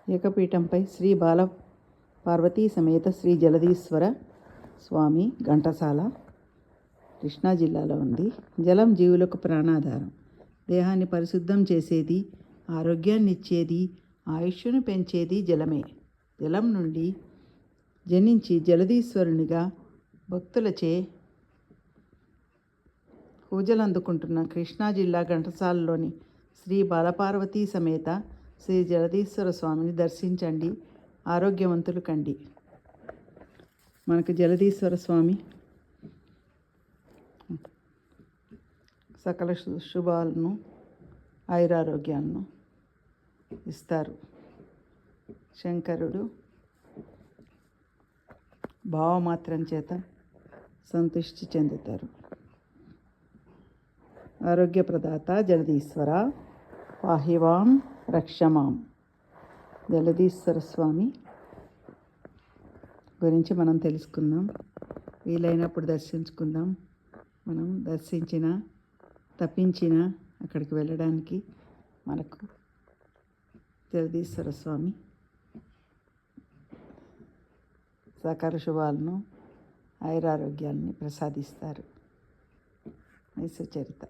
ఏకపీఠంపై శ్రీ బాల పార్వతీ సమేత శ్రీ జలదీశ్వర స్వామి ఘంటసాల కృష్ణా జిల్లాలో ఉంది. జలం జీవులకు ప్రాణాధారం. దేహాన్ని పరిశుద్ధం చేసేది, ఆరోగ్యాన్ని ఇచ్చేది, ఆయుష్ను పెంచేది జలమే. జలం నుండి జనించి జలదీశ్వరునిగా భక్తులచే పూజలు అందుకుంటున్న కృష్ణా జిల్లా ఘంటసాలలోని శ్రీ బాలపార్వతీ సమేత శ్రీ జలదీశ్వర స్వామిని దర్శించండి, ఆరోగ్యవంతులు కండి. మనకు జలదీశ్వర స్వామి సకల శుభాలను, ఆయురారోగ్యాలను ఇస్తారు. శంకరుడు భావమాత్రం చేత సంతృష్టి చెందుతారు. ఆరోగ్య ప్రదాత జలదీశ్వర పాహివాం రక్షమాం. జలదీశ్వర స్వామి గురించి మనం తెలుసుకుందాం. వీలైనప్పుడు దర్శించుకుందాం. మనం దర్శించిన తప్పించిన అక్కడికి వెళ్ళడానికి మనకు జలదీశ్వర స్వామి సకల శుభాలను, ఆయురారోగ్యాలని ప్రసాదిస్తారు. మైసూర్ చరిత్ర.